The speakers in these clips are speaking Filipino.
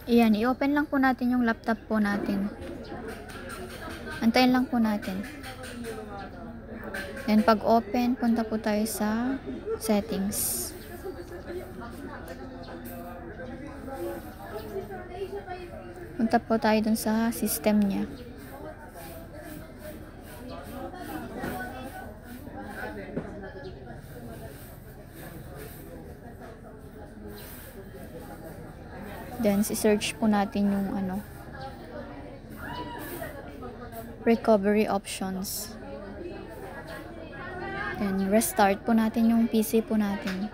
Ayan, i-open lang po natin yung laptop po natin. Antayin lang po natin. Then pag open, punta po tayo sa settings. Punta po tayo dun sa system niya. Then si-search po natin yung recovery options. Then restart po natin yung PC po natin.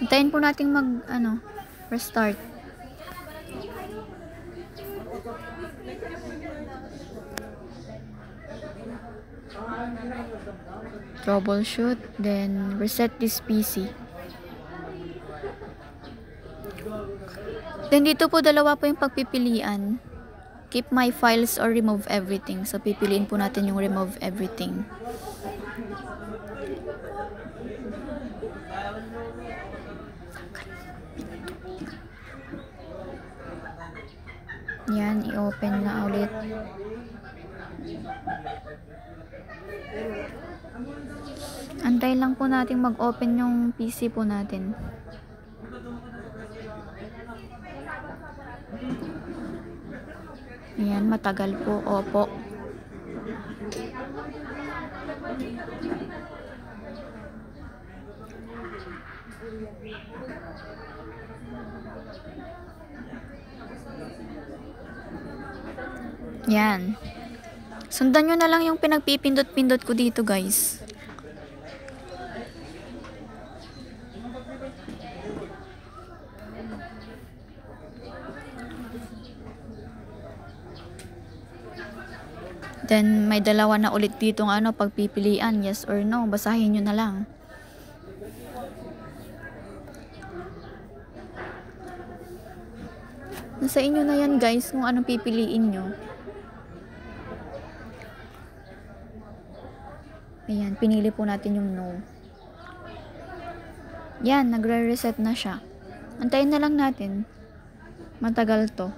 Hintayin po natin restart. Troubleshoot, then reset this PC. Then dito po dalawa po yung pagpipilian. Keep my files or remove everything. So pipiliin po natin yung remove everything. Yan, i-open na ulit. Antayin lang po natin mag-open yung PC po natin. Ayan, matagal po. Opo. Yan. Sundan nyo na lang yung pinagpipindot-pindot ko dito, guys. Then, may dalawa na ulit dito pagpipilian, yes or no. Basahin nyo na lang. Nasa inyo na yan, guys, kung anong pipiliin nyo. Ayan, pinili po natin yung no. Yan, nagre-reset na siya. Antayin na lang natin. Matagal to.